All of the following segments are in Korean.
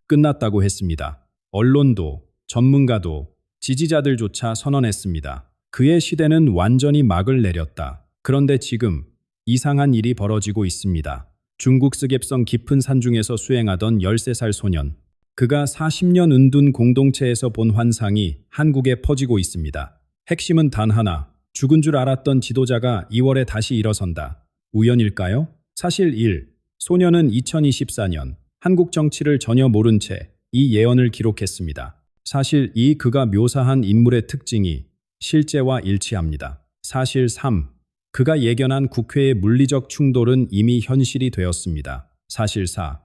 끝났다고 했습니다. 언론도, 전문가도, 지지자들조차 선언했습니다. 그의 시대는 완전히 막을 내렸다. 그런데 지금 이상한 일이 벌어지고 있습니다. 중국 스갭성 깊은 산중에서 수행하던 13살 소년. 그가 40년 은둔 공동체에서 본 환상이 한국에 퍼지고 있습니다. 핵심은 단 하나. 죽은 줄 알았던 지도자가 2월에 다시 일어선다. 우연일까요? 사실 1. 소년은 2024년 한국 정치를 전혀 모른 채 이 예언을 기록했습니다. 사실 2. 그가 묘사한 인물의 특징이 실제와 일치합니다. 사실 3. 그가 예견한 국회의 물리적 충돌은 이미 현실이 되었습니다. 사실 4.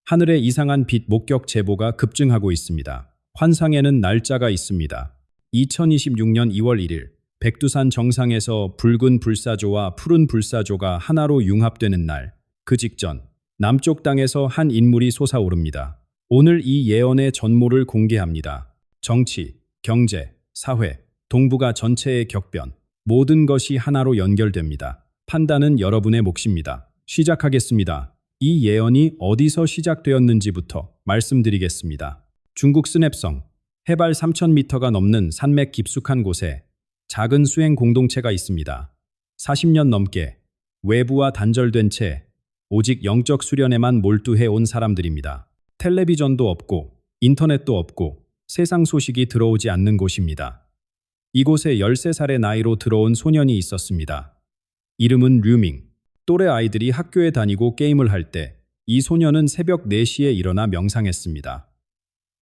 하늘의 이상한 빛 목격 제보가 급증하고 있습니다. 환상에는 날짜가 있습니다. 2026년 2월 1일 백두산 정상에서 붉은 불사조와 푸른 불사조가 하나로 융합되는 날. 그 직전 남쪽 땅에서 한 인물이 솟아오릅니다. 오늘 이 예언의 전모를 공개합니다. 정치, 경제, 사회, 동북아 전체의 격변. 모든 것이 하나로 연결됩니다. 판단은 여러분의 몫입니다. 시작하겠습니다. 이 예언이 어디서 시작되었는지부터 말씀드리겠습니다. 중국 스냅성, 해발 3,000m가 넘는 산맥 깊숙한 곳에 작은 수행 공동체가 있습니다. 40년 넘게 외부와 단절된 채 오직 영적 수련에만 몰두해 온 사람들입니다. 텔레비전도 없고 인터넷도 없고 세상 소식이 들어오지 않는 곳입니다. 이곳에 13살의 나이로 들어온 소년이 있었습니다. 이름은 류밍. 또래 아이들이 학교에 다니고 게임을 할 때 이 소년은 새벽 4시에 일어나 명상했습니다.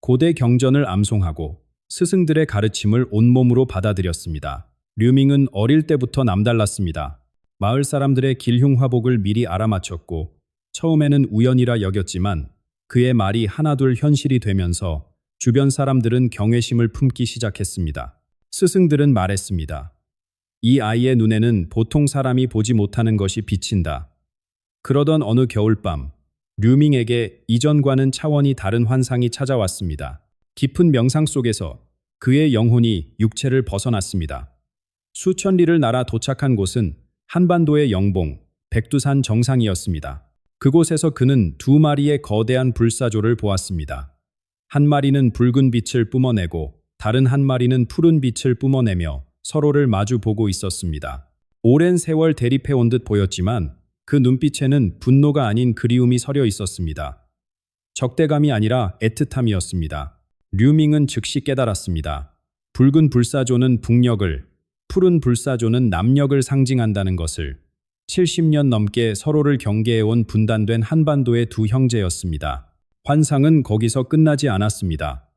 고대 경전을 암송하고 스승들의 가르침을 온몸으로 받아들였습니다. 류밍은 어릴 때부터 남달랐습니다. 마을 사람들의 길흉화복을 미리 알아맞혔고 처음에는 우연이라 여겼지만 그의 말이 하나둘 현실이 되면서 주변 사람들은 경외심을 품기 시작했습니다. 스승들은 말했습니다. 이 아이의 눈에는 보통 사람이 보지 못하는 것이 비친다. 그러던 어느 겨울밤, 류밍에게 이전과는 차원이 다른 환상이 찾아왔습니다. 깊은 명상 속에서 그의 영혼이 육체를 벗어났습니다. 수천 리를 날아 도착한 곳은 한반도의 영봉, 백두산 정상이었습니다. 그곳에서 그는 2마리의 거대한 불사조를 보았습니다. 한 마리는 붉은 빛을 뿜어내고 다른 한 마리는 푸른 빛을 뿜어내며 서로를 마주 보고 있었습니다. 오랜 세월 대립해온 듯 보였지만 그 눈빛에는 분노가 아닌 그리움이 서려 있었습니다. 적대감이 아니라 애틋함이었습니다. 류밍은 즉시 깨달았습니다. 붉은 불사조는 북녘을, 푸른 불사조는 남녘을 상징한다는 것을. 70년 넘게 서로를 경계해온 분단된 한반도의 두 형제였습니다. 환상은 거기서 끝나지 않았습니다.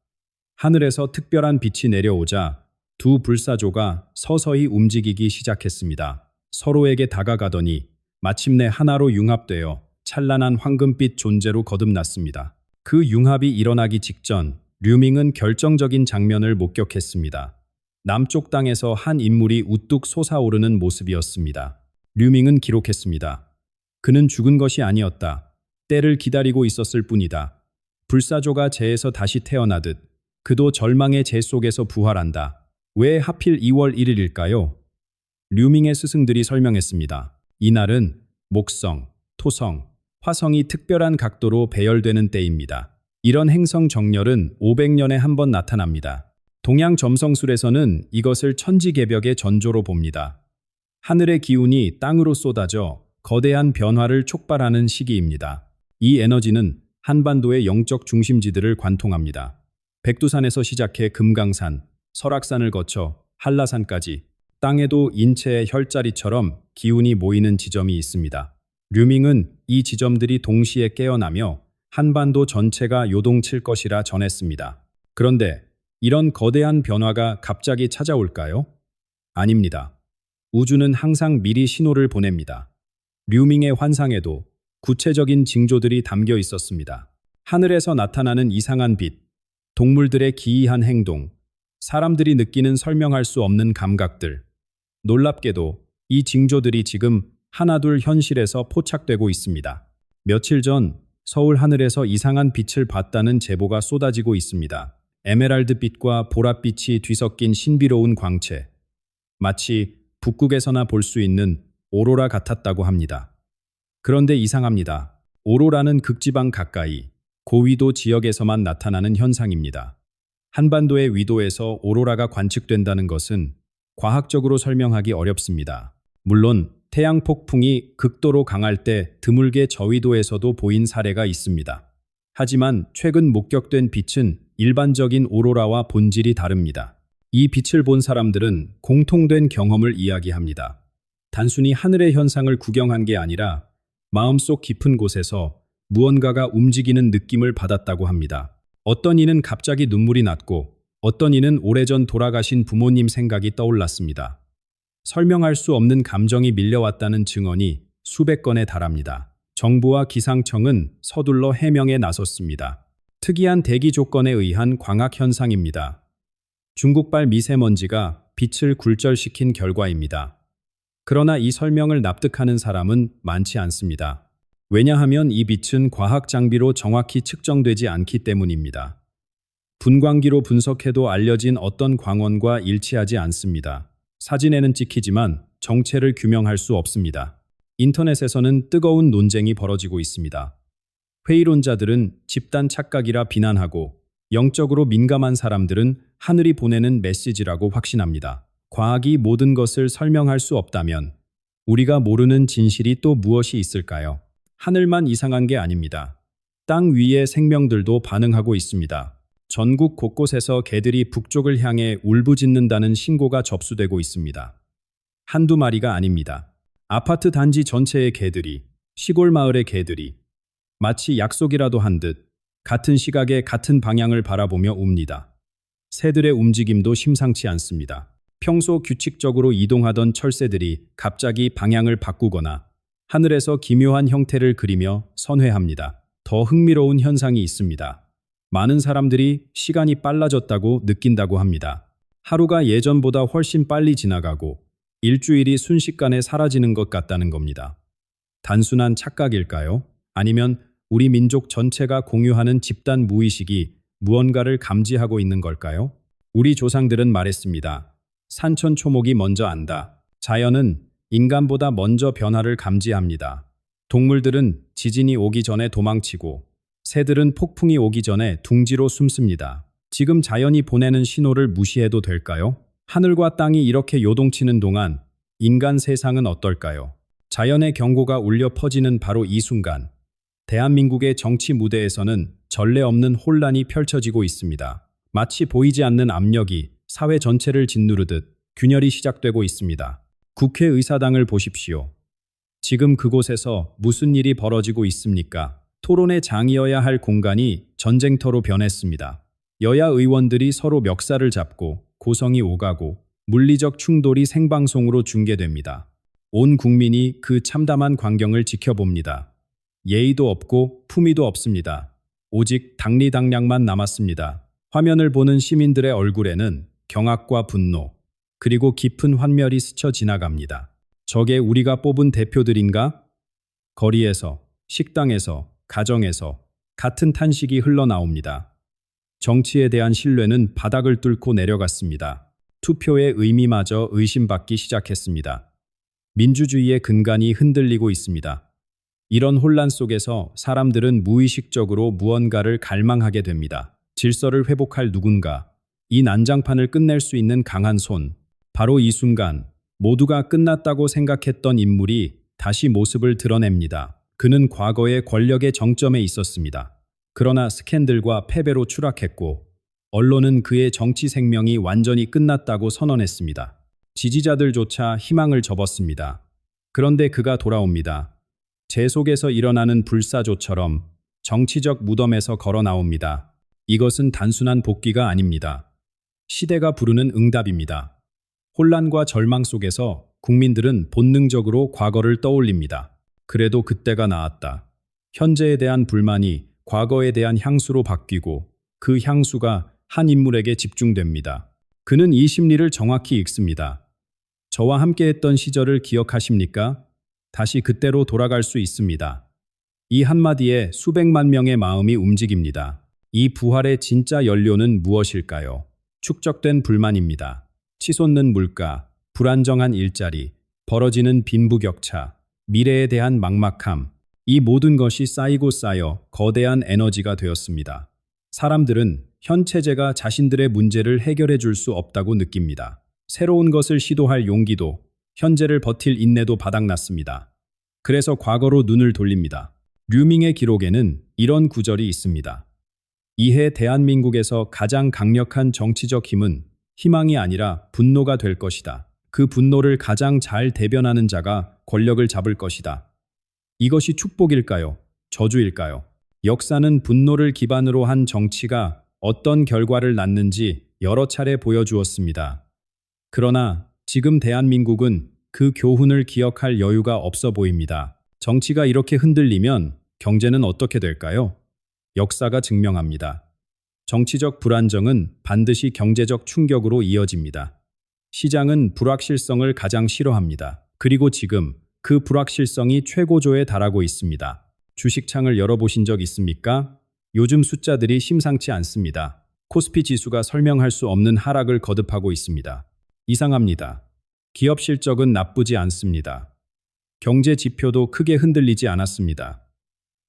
하늘에서 특별한 빛이 내려오자 두 불사조가 서서히 움직이기 시작했습니다. 서로에게 다가가더니 마침내 하나로 융합되어 찬란한 황금빛 존재로 거듭났습니다. 그 융합이 일어나기 직전 류밍은 결정적인 장면을 목격했습니다. 남쪽 땅에서 한 인물이 우뚝 솟아오르는 모습이었습니다. 류밍은 기록했습니다. 그는 죽은 것이 아니었다. 때를 기다리고 있었을 뿐이다. 불사조가 재에서 다시 태어나듯 그도 절망의 재 속에서 부활한다. 왜 하필 2월 1일일까요? 류밍의 스승들이 설명했습니다. 이날은 목성, 토성, 화성이 특별한 각도로 배열되는 때입니다. 이런 행성 정렬은 500년에 한 번 나타납니다. 동양 점성술에서는 이것을 천지개벽의 전조로 봅니다. 하늘의 기운이 땅으로 쏟아져 거대한 변화를 촉발하는 시기입니다. 이 에너지는 한반도의 영적 중심지들을 관통합니다. 백두산에서 시작해 금강산, 설악산을 거쳐 한라산까지 땅에도 인체의 혈자리처럼 기운이 모이는 지점이 있습니다. 류밍은 이 지점들이 동시에 깨어나며 한반도 전체가 요동칠 것이라 전했습니다. 그런데 이런 거대한 변화가 갑자기 찾아올까요? 아닙니다. 우주는 항상 미리 신호를 보냅니다. 류밍의 환상에도 구체적인 징조들이 담겨 있었습니다. 하늘에서 나타나는 이상한 빛, 동물들의 기이한 행동, 사람들이 느끼는 설명할 수 없는 감각들. 놀랍게도 이 징조들이 지금 하나둘 현실에서 포착되고 있습니다. 며칠 전 서울 하늘에서 이상한 빛을 봤다는 제보가 쏟아지고 있습니다. 에메랄드빛과 보랏빛이 뒤섞인 신비로운 광채. 마치 북극에서나 볼 수 있는 오로라 같았다고 합니다. 그런데 이상합니다. 오로라는 극지방 가까이, 고위도 지역에서만 나타나는 현상입니다. 한반도의 위도에서 오로라가 관측된다는 것은 과학적으로 설명하기 어렵습니다. 물론 태양 폭풍이 극도로 강할 때 드물게 저위도에서도 보인 사례가 있습니다. 하지만 최근 목격된 빛은 일반적인 오로라와 본질이 다릅니다. 이 빛을 본 사람들은 공통된 경험을 이야기합니다. 단순히 하늘의 현상을 구경한 게 아니라 마음속 깊은 곳에서 무언가가 움직이는 느낌을 받았다고 합니다. 어떤 이는 갑자기 눈물이 났고 어떤 이는 오래전 돌아가신 부모님 생각이 떠올랐습니다. 설명할 수 없는 감정이 밀려왔다는 증언이 수백 건에 달합니다. 정부와 기상청은 서둘러 해명에 나섰습니다. 특이한 대기 조건에 의한 광학 현상입니다. 중국발 미세먼지가 빛을 굴절시킨 결과입니다. 그러나 이 설명을 납득하는 사람은 많지 않습니다. 왜냐하면 이 빛은 과학 장비로 정확히 측정되지 않기 때문입니다. 분광기로 분석해도 알려진 어떤 광원과 일치하지 않습니다. 사진에는 찍히지만 정체를 규명할 수 없습니다. 인터넷에서는 뜨거운 논쟁이 벌어지고 있습니다. 회의론자들은 집단 착각이라 비난하고 영적으로 민감한 사람들은 하늘이 보내는 메시지라고 확신합니다. 과학이 모든 것을 설명할 수 없다면 우리가 모르는 진실이 또 무엇이 있을까요? 하늘만 이상한 게 아닙니다. 땅 위의 생명들도 반응하고 있습니다. 전국 곳곳에서 개들이 북쪽을 향해 울부짖는다는 신고가 접수되고 있습니다. 한두 마리가 아닙니다. 아파트 단지 전체의 개들이, 시골 마을의 개들이 마치 약속이라도 한 듯 같은 시각에 같은 방향을 바라보며 웁니다. 새들의 움직임도 심상치 않습니다. 평소 규칙적으로 이동하던 철새들이 갑자기 방향을 바꾸거나 하늘에서 기묘한 형태를 그리며 선회합니다. 더 흥미로운 현상이 있습니다. 많은 사람들이 시간이 빨라졌다고 느낀다고 합니다. 하루가 예전보다 훨씬 빨리 지나가고 일주일이 순식간에 사라지는 것 같다는 겁니다. 단순한 착각일까요? 아니면 우리 민족 전체가 공유하는 집단 무의식이 무언가를 감지하고 있는 걸까요? 우리 조상들은 말했습니다. 산천초목이 먼저 안다. 자연은 인간보다 먼저 변화를 감지합니다. 동물들은 지진이 오기 전에 도망치고 새들은 폭풍이 오기 전에 둥지로 숨습니다. 지금 자연이 보내는 신호를 무시해도 될까요? 하늘과 땅이 이렇게 요동치는 동안 인간 세상은 어떨까요? 자연의 경고가 울려 퍼지는 바로 이 순간, 대한민국의 정치 무대에서는 전례 없는 혼란이 펼쳐지고 있습니다. 마치 보이지 않는 압력이 사회 전체를 짓누르듯 균열이 시작되고 있습니다. 국회의사당을 보십시오. 지금 그곳에서 무슨 일이 벌어지고 있습니까? 토론의 장이어야 할 공간이 전쟁터로 변했습니다. 여야 의원들이 서로 멱살을 잡고 고성이 오가고 물리적 충돌이 생방송으로 중계됩니다. 온 국민이 그 참담한 광경을 지켜봅니다. 예의도 없고 품위도 없습니다. 오직 당리당략만 남았습니다. 화면을 보는 시민들의 얼굴에는 경악과 분노, 그리고 깊은 환멸이 스쳐 지나갑니다. 저게 우리가 뽑은 대표들인가? 거리에서, 식당에서, 가정에서 같은 탄식이 흘러나옵니다. 정치에 대한 신뢰는 바닥을 뚫고 내려갔습니다. 투표의 의미마저 의심받기 시작했습니다. 민주주의의 근간이 흔들리고 있습니다. 이런 혼란 속에서 사람들은 무의식적으로 무언가를 갈망하게 됩니다. 질서를 회복할 누군가, 이 난장판을 끝낼 수 있는 강한 손. 바로 이 순간 모두가 끝났다고 생각했던 인물이 다시 모습을 드러냅니다. 그는 과거의 권력의 정점에 있었습니다. 그러나 스캔들과 패배로 추락했고 언론은 그의 정치 생명이 완전히 끝났다고 선언했습니다. 지지자들조차 희망을 접었습니다. 그런데 그가 돌아옵니다. 재 속에서 일어나는 불사조처럼 정치적 무덤에서 걸어 나옵니다. 이것은 단순한 복귀가 아닙니다. 시대가 부르는 응답입니다. 혼란과 절망 속에서 국민들은 본능적으로 과거를 떠올립니다. 그래도 그때가 나았다. 현재에 대한 불만이 과거에 대한 향수로 바뀌고 그 향수가 한 인물에게 집중됩니다. 그는 이 심리를 정확히 읽습니다. 저와 함께했던 시절을 기억하십니까? 다시 그때로 돌아갈 수 있습니다. 이 한마디에 수백만 명의 마음이 움직입니다. 이 부활의 진짜 연료는 무엇일까요? 축적된 불만입니다. 치솟는 물가, 불안정한 일자리, 벌어지는 빈부격차, 미래에 대한 막막함. 이 모든 것이 쌓이고 쌓여 거대한 에너지가 되었습니다. 사람들은 현 체제가 자신들의 문제를 해결해 줄 수 없다고 느낍니다. 새로운 것을 시도할 용기도, 현재를 버틸 인내도 바닥났습니다. 그래서 과거로 눈을 돌립니다. 류밍의 기록에는 이런 구절이 있습니다. 이해 대한민국에서 가장 강력한 정치적 힘은 희망이 아니라 분노가 될 것이다. 그 분노를 가장 잘 대변하는 자가 권력을 잡을 것이다. 이것이 축복일까요? 저주일까요? 역사는 분노를 기반으로 한 정치가 어떤 결과를 낳는지 여러 차례 보여주었습니다. 그러나 지금 대한민국은 그 교훈을 기억할 여유가 없어 보입니다. 정치가 이렇게 흔들리면 경제는 어떻게 될까요? 역사가 증명합니다. 정치적 불안정은 반드시 경제적 충격으로 이어집니다. 시장은 불확실성을 가장 싫어합니다. 그리고 지금 그 불확실성이 최고조에 달하고 있습니다. 주식창을 열어보신 적 있습니까? 요즘 숫자들이 심상치 않습니다. 코스피 지수가 설명할 수 없는 하락을 거듭하고 있습니다. 이상합니다. 기업 실적은 나쁘지 않습니다. 경제 지표도 크게 흔들리지 않았습니다.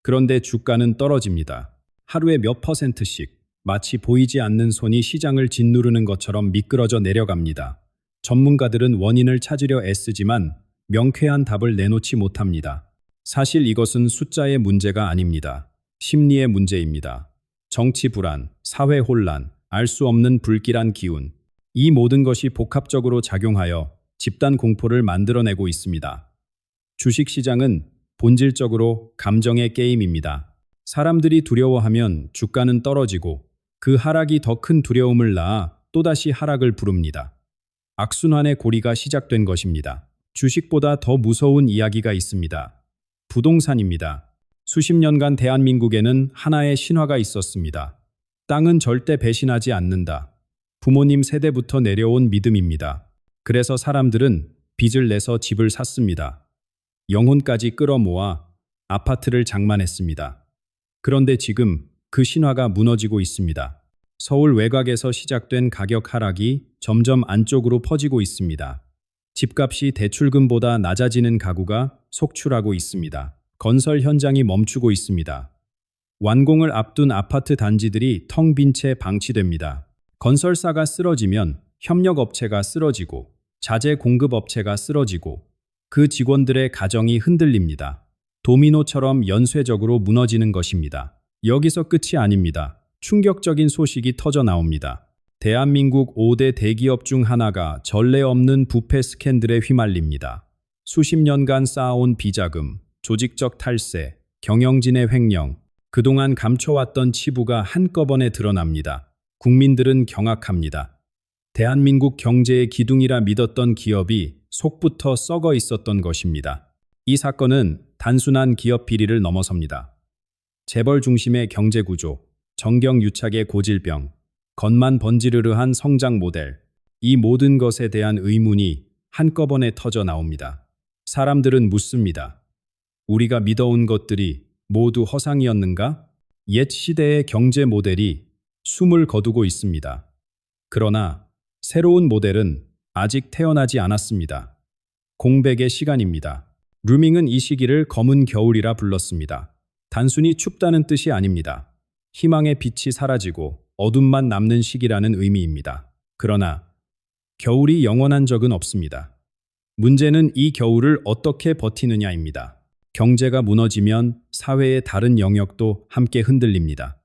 그런데 주가는 떨어집니다. 하루에 몇 %씩 마치 보이지 않는 손이 시장을 짓누르는 것처럼 미끄러져 내려갑니다. 전문가들은 원인을 찾으려 애쓰지만 명쾌한 답을 내놓지 못합니다. 사실 이것은 숫자의 문제가 아닙니다. 심리의 문제입니다. 정치 불안, 사회 혼란, 알 수 없는 불길한 기운, 이 모든 것이 복합적으로 작용하여 집단 공포를 만들어내고 있습니다. 주식시장은 본질적으로 감정의 게임입니다. 사람들이 두려워하면 주가는 떨어지고 그 하락이 더 큰 두려움을 낳아 또다시 하락을 부릅니다. 악순환의 고리가 시작된 것입니다. 주식보다 더 무서운 이야기가 있습니다. 부동산입니다. 수십 년간 대한민국에는 하나의 신화가 있었습니다. 땅은 절대 배신하지 않는다. 부모님 세대부터 내려온 믿음입니다. 그래서 사람들은 빚을 내서 집을 샀습니다. 영혼까지 끌어모아 아파트를 장만했습니다. 그런데 지금 그 신화가 무너지고 있습니다. 서울 외곽에서 시작된 가격 하락이 점점 안쪽으로 퍼지고 있습니다. 집값이 대출금보다 낮아지는 가구가 속출하고 있습니다. 건설 현장이 멈추고 있습니다. 완공을 앞둔 아파트 단지들이 텅 빈 채 방치됩니다. 건설사가 쓰러지면 협력업체가 쓰러지고 자재 공급업체가 쓰러지고 그 직원들의 가정이 흔들립니다. 도미노처럼 연쇄적으로 무너지는 것입니다. 여기서 끝이 아닙니다. 충격적인 소식이 터져 나옵니다. 대한민국 5대 대기업 중 하나가 전례 없는 부패 스캔들에 휘말립니다. 수십 년간 쌓아온 비자금, 조직적 탈세, 경영진의 횡령, 그동안 감춰왔던 치부가 한꺼번에 드러납니다. 국민들은 경악합니다. 대한민국 경제의 기둥이라 믿었던 기업이 속부터 썩어 있었던 것입니다. 이 사건은 단순한 기업 비리를 넘어섭니다. 재벌 중심의 경제 구조, 정경유착의 고질병, 겉만 번지르르한 성장 모델, 이 모든 것에 대한 의문이 한꺼번에 터져 나옵니다. 사람들은 묻습니다. 우리가 믿어온 것들이 모두 허상이었는가? 옛 시대의 경제 모델이 숨을 거두고 있습니다. 그러나 새로운 모델은 아직 태어나지 않았습니다. 공백의 시간입니다. 류밍은 이 시기를 검은 겨울이라 불렀습니다. 단순히 춥다는 뜻이 아닙니다. 희망의 빛이 사라지고 어둠만 남는 시기라는 의미입니다. 그러나 겨울이 영원한 적은 없습니다. 문제는 이 겨울을 어떻게 버티느냐입니다. 경제가 무너지면 사회의 다른 영역도 함께 흔들립니다.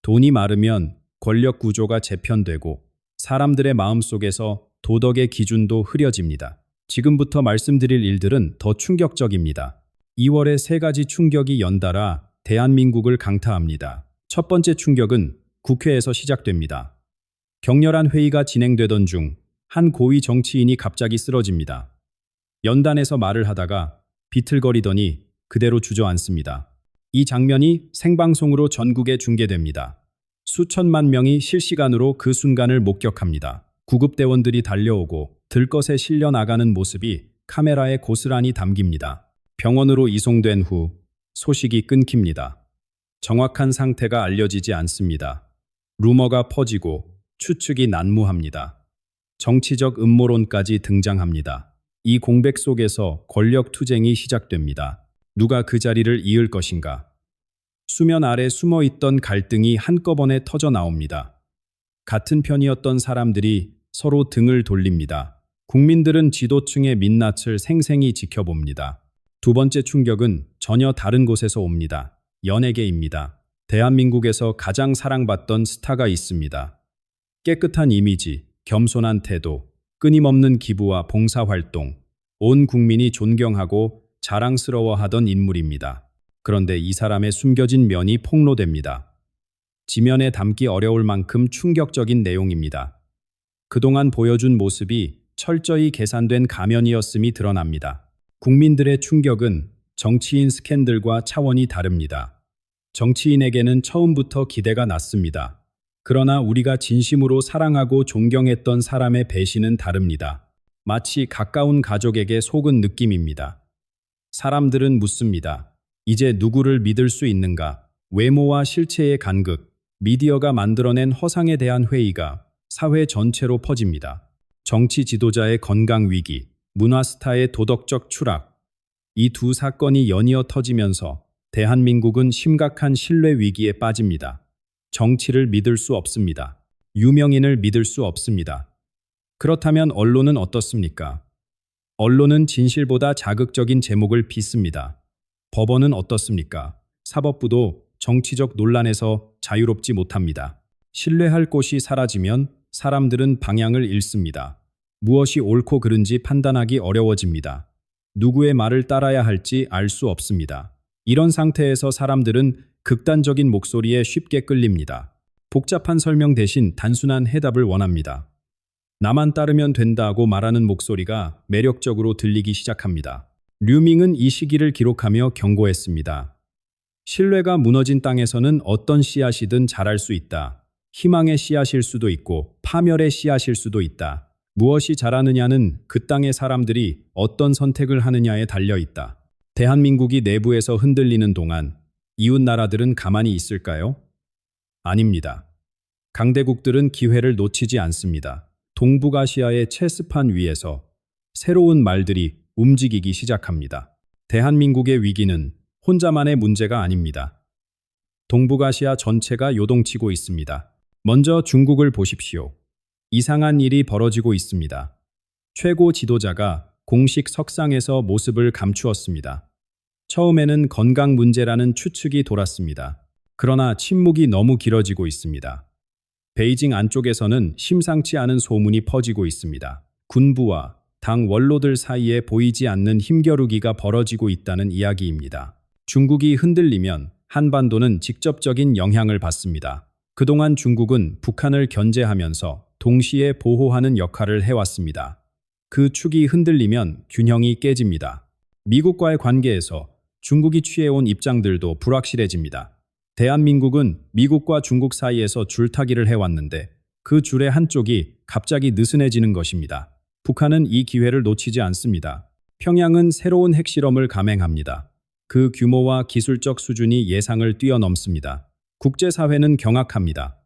돈이 마르면 권력 구조가 재편되고 사람들의 마음속에서 도덕의 기준도 흐려집니다. 지금부터 말씀드릴 일들은 더 충격적입니다. 2월에 세 가지 충격이 연달아 대한민국을 강타합니다. 첫 번째 충격은 국회에서 시작됩니다. 격렬한 회의가 진행되던 중 한 고위 정치인이 갑자기 쓰러집니다. 연단에서 말을 하다가 비틀거리더니 그대로 주저앉습니다. 이 장면이 생방송으로 전국에 중계됩니다. 수천만 명이 실시간으로 그 순간을 목격합니다. 구급대원들이 달려오고 들것에 실려 나가는 모습이 카메라에 고스란히 담깁니다. 병원으로 이송된 후 소식이 끊깁니다. 정확한 상태가 알려지지 않습니다. 루머가 퍼지고 추측이 난무합니다. 정치적 음모론까지 등장합니다. 이 공백 속에서 권력 투쟁이 시작됩니다. 누가 그 자리를 이을 것인가? 수면 아래 숨어 있던 갈등이 한꺼번에 터져 나옵니다. 같은 편이었던 사람들이 서로 등을 돌립니다. 국민들은 지도층의 민낯을 생생히 지켜봅니다. 두 번째 충격은 전혀 다른 곳에서 옵니다. 연예계입니다. 대한민국에서 가장 사랑받던 스타가 있습니다. 깨끗한 이미지, 겸손한 태도, 끊임없는 기부와 봉사활동, 온 국민이 존경하고 자랑스러워하던 인물입니다. 그런데 이 사람의 숨겨진 면이 폭로됩니다. 지면에 담기 어려울 만큼 충격적인 내용입니다. 그동안 보여준 모습이 철저히 계산된 가면이었음이 드러납니다. 국민들의 충격은 정치인 스캔들과 차원이 다릅니다. 정치인에게는 처음부터 기대가 났습니다. 그러나 우리가 진심으로 사랑하고 존경했던 사람의 배신은 다릅니다. 마치 가까운 가족에게 속은 느낌입니다. 사람들은 묻습니다. 이제 누구를 믿을 수 있는가? 외모와 실체의 간극, 미디어가 만들어낸 허상에 대한 회의가 사회 전체로 퍼집니다. 정치 지도자의 건강 위기, 문화 스타의 도덕적 추락, 이 두 사건이 연이어 터지면서 대한민국은 심각한 신뢰 위기에 빠집니다. 정치를 믿을 수 없습니다. 유명인을 믿을 수 없습니다. 그렇다면 언론은 어떻습니까? 언론은 진실보다 자극적인 제목을 빚습니다. 법원은 어떻습니까? 사법부도 정치적 논란에서 자유롭지 못합니다. 신뢰할 곳이 사라지면 사람들은 방향을 잃습니다. 무엇이 옳고 그른지 판단하기 어려워집니다. 누구의 말을 따라야 할지 알 수 없습니다. 이런 상태에서 사람들은 극단적인 목소리에 쉽게 끌립니다. 복잡한 설명 대신 단순한 해답을 원합니다. 나만 따르면 된다고 말하는 목소리가 매력적으로 들리기 시작합니다. 류밍은 이 시기를 기록하며 경고했습니다. 신뢰가 무너진 땅에서는 어떤 씨앗이든 자랄 수 있다. 희망의 씨앗일 수도 있고 파멸의 씨앗일 수도 있다. 무엇이 자라느냐는 그 땅의 사람들이 어떤 선택을 하느냐에 달려 있다. 대한민국이 내부에서 흔들리는 동안 이웃 나라들은 가만히 있을까요? 아닙니다. 강대국들은 기회를 놓치지 않습니다. 동북아시아의 체스판 위에서 새로운 말들이 움직이기 시작합니다. 대한민국의 위기는 혼자만의 문제가 아닙니다. 동북아시아 전체가 요동치고 있습니다. 먼저 중국을 보십시오. 이상한 일이 벌어지고 있습니다. 최고 지도자가 공식 석상에서 모습을 감추었습니다. 처음에는 건강 문제라는 추측이 돌았습니다. 그러나 침묵이 너무 길어지고 있습니다. 베이징 안쪽에서는 심상치 않은 소문이 퍼지고 있습니다. 군부와 당 원로들 사이에 보이지 않는 힘겨루기가 벌어지고 있다는 이야기입니다. 중국이 흔들리면 한반도는 직접적인 영향을 받습니다. 그동안 중국은 북한을 견제하면서 동시에 보호하는 역할을 해왔습니다. 그 축이 흔들리면 균형이 깨집니다. 미국과의 관계에서 중국이 취해온 입장들도 불확실해집니다. 대한민국은 미국과 중국 사이에서 줄타기를 해왔는데 그 줄의 한쪽이 갑자기 느슨해지는 것입니다. 북한은 이 기회를 놓치지 않습니다. 평양은 새로운 핵실험을 감행합니다. 그 규모와 기술적 수준이 예상을 뛰어넘습니다. 국제사회는 경악합니다.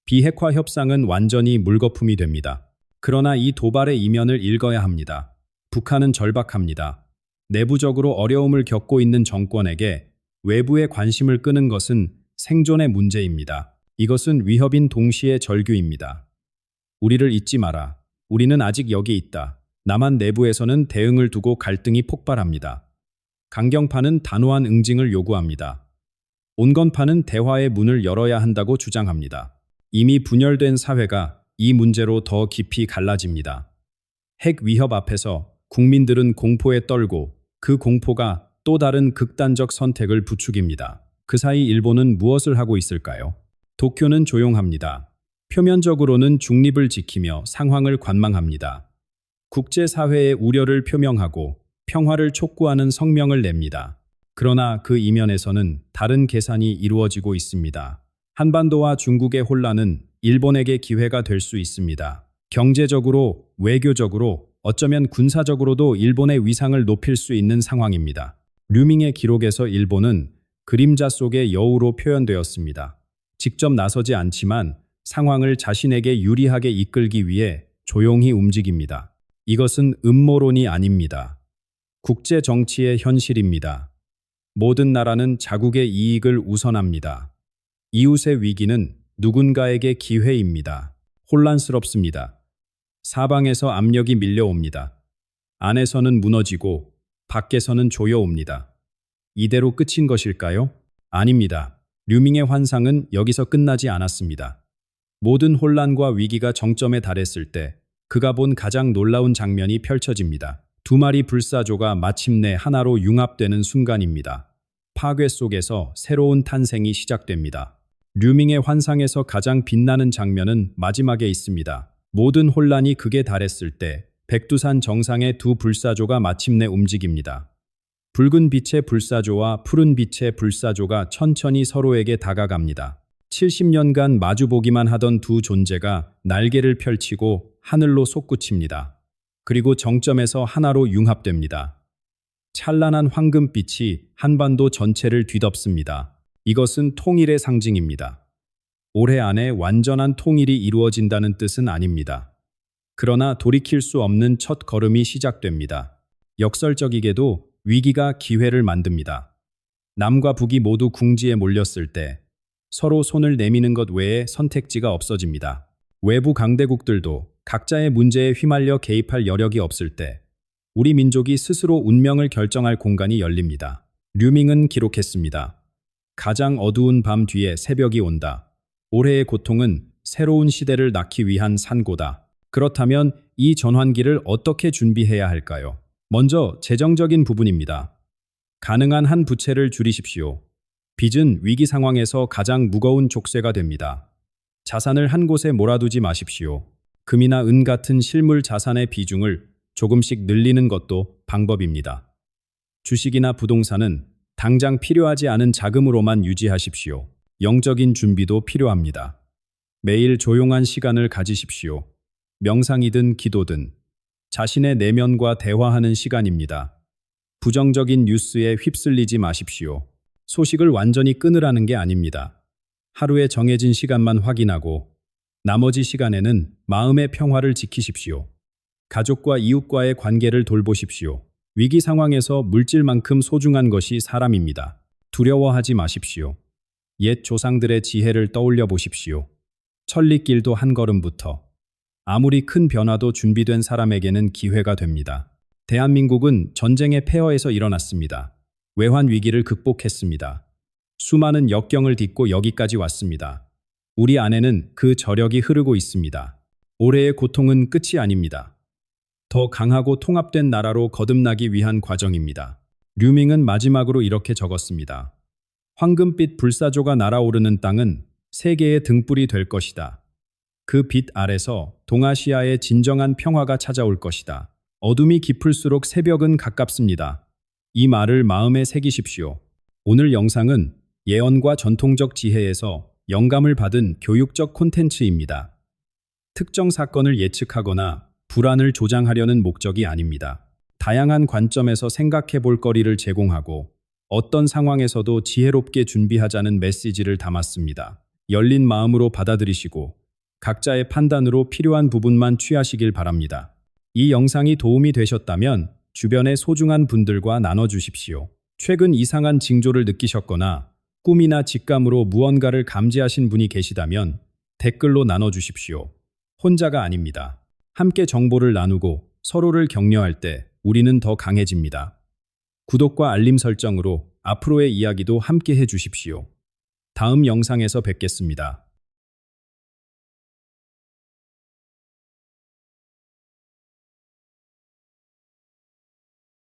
비핵화 협상은 완전히 물거품이 됩니다. 그러나 이 도발의 이면을 읽어야 합니다. 북한은 절박합니다. 내부적으로 어려움을 겪고 있는 정권에게 외부의 관심을 끄는 것은 생존의 문제입니다. 이것은 위협인 동시에 절규입니다. 우리를 잊지 마라. 우리는 아직 여기 있다. 남한 내부에서는 대응을 두고 갈등이 폭발합니다. 강경파는 단호한 응징을 요구합니다. 온건파는 대화의 문을 열어야 한다고 주장합니다. 이미 분열된 사회가 이 문제로 더 깊이 갈라집니다. 핵 위협 앞에서 국민들은 공포에 떨고 그 공포가 또 다른 극단적 선택을 부추깁니다. 그 사이 일본은 무엇을 하고 있을까요? 도쿄는 조용합니다. 표면적으로는 중립을 지키며 상황을 관망합니다. 국제사회의 우려를 표명하고 평화를 촉구하는 성명을 냅니다. 그러나 그 이면에서는 다른 계산이 이루어지고 있습니다. 한반도와 중국의 혼란은 일본에게 기회가 될 수 있습니다. 경제적으로, 외교적으로, 어쩌면 군사적으로도 일본의 위상을 높일 수 있는 상황입니다. 류밍의 기록에서 일본은 그림자 속의 여우로 표현되었습니다. 직접 나서지 않지만 상황을 자신에게 유리하게 이끌기 위해 조용히 움직입니다. 이것은 음모론이 아닙니다. 국제 정치의 현실입니다. 모든 나라는 자국의 이익을 우선합니다. 이웃의 위기는 누군가에게 기회입니다. 혼란스럽습니다. 사방에서 압력이 밀려옵니다. 안에서는 무너지고 밖에서는 조여옵니다. 이대로 끝인 것일까요? 아닙니다. 류밍의 환상은 여기서 끝나지 않았습니다. 모든 혼란과 위기가 정점에 달했을 때 그가 본 가장 놀라운 장면이 펼쳐집니다. 두 마리 불사조가 마침내 하나로 융합되는 순간입니다. 파괴 속에서 새로운 탄생이 시작됩니다. 류밍의 환상에서 가장 빛나는 장면은 마지막에 있습니다. 모든 혼란이 극에 달했을 때 백두산 정상의 두 불사조가 마침내 움직입니다. 붉은 빛의 불사조와 푸른 빛의 불사조가 천천히 서로에게 다가갑니다. 70년간 마주보기만 하던 두 존재가 날개를 펼치고 하늘로 솟구칩니다. 그리고 정점에서 하나로 융합됩니다. 찬란한 황금빛이 한반도 전체를 뒤덮습니다. 이것은 통일의 상징입니다. 올해 안에 완전한 통일이 이루어진다는 뜻은 아닙니다. 그러나 돌이킬 수 없는 첫 걸음이 시작됩니다. 역설적이게도 위기가 기회를 만듭니다. 남과 북이 모두 궁지에 몰렸을 때 서로 손을 내미는 것 외에 선택지가 없어집니다. 외부 강대국들도 각자의 문제에 휘말려 개입할 여력이 없을 때 우리 민족이 스스로 운명을 결정할 공간이 열립니다. 류밍은 기록했습니다. 가장 어두운 밤 뒤에 새벽이 온다. 올해의 고통은 새로운 시대를 낳기 위한 산고다. 그렇다면 이 전환기를 어떻게 준비해야 할까요? 먼저 재정적인 부분입니다. 가능한 한 부채를 줄이십시오. 빚은 위기 상황에서 가장 무거운 족쇄가 됩니다. 자산을 한 곳에 몰아두지 마십시오. 금이나 은 같은 실물 자산의 비중을 조금씩 늘리는 것도 방법입니다. 주식이나 부동산은 당장 필요하지 않은 자금으로만 유지하십시오. 영적인 준비도 필요합니다. 매일 조용한 시간을 가지십시오. 명상이든 기도든 자신의 내면과 대화하는 시간입니다. 부정적인 뉴스에 휩쓸리지 마십시오. 소식을 완전히 끊으라는 게 아닙니다. 하루에 정해진 시간만 확인하고 나머지 시간에는 마음의 평화를 지키십시오. 가족과 이웃과의 관계를 돌보십시오. 위기 상황에서 물질만큼 소중한 것이 사람입니다. 두려워하지 마십시오. 옛 조상들의 지혜를 떠올려 보십시오. 천리길도 한 걸음부터. 아무리 큰 변화도 준비된 사람에게는 기회가 됩니다. 대한민국은 전쟁의 폐허에서 일어났습니다. 외환 위기를 극복했습니다. 수많은 역경을 딛고 여기까지 왔습니다. 우리 안에는 그 저력이 흐르고 있습니다. 올해의 고통은 끝이 아닙니다. 더 강하고 통합된 나라로 거듭나기 위한 과정입니다. 류밍은 마지막으로 이렇게 적었습니다. 황금빛 불사조가 날아오르는 땅은 세계의 등불이 될 것이다. 그 빛 아래서 동아시아의 진정한 평화가 찾아올 것이다. 어둠이 깊을수록 새벽은 가깝습니다. 이 말을 마음에 새기십시오. 오늘 영상은 예언과 전통적 지혜에서 영감을 받은 교육적 콘텐츠입니다. 특정 사건을 예측하거나 불안을 조장하려는 목적이 아닙니다. 다양한 관점에서 생각해 볼 거리를 제공하고 어떤 상황에서도 지혜롭게 준비하자는 메시지를 담았습니다. 열린 마음으로 받아들이시고 각자의 판단으로 필요한 부분만 취하시길 바랍니다. 이 영상이 도움이 되셨다면 주변의 소중한 분들과 나눠주십시오. 최근 이상한 징조를 느끼셨거나 꿈이나 직감으로 무언가를 감지하신 분이 계시다면 댓글로 나눠주십시오. 혼자가 아닙니다. 함께 정보를 나누고 서로를 격려할 때 우리는 더 강해집니다. 구독과 알림 설정으로 앞으로의 이야기도 함께 해주십시오. 다음 영상에서 뵙겠습니다.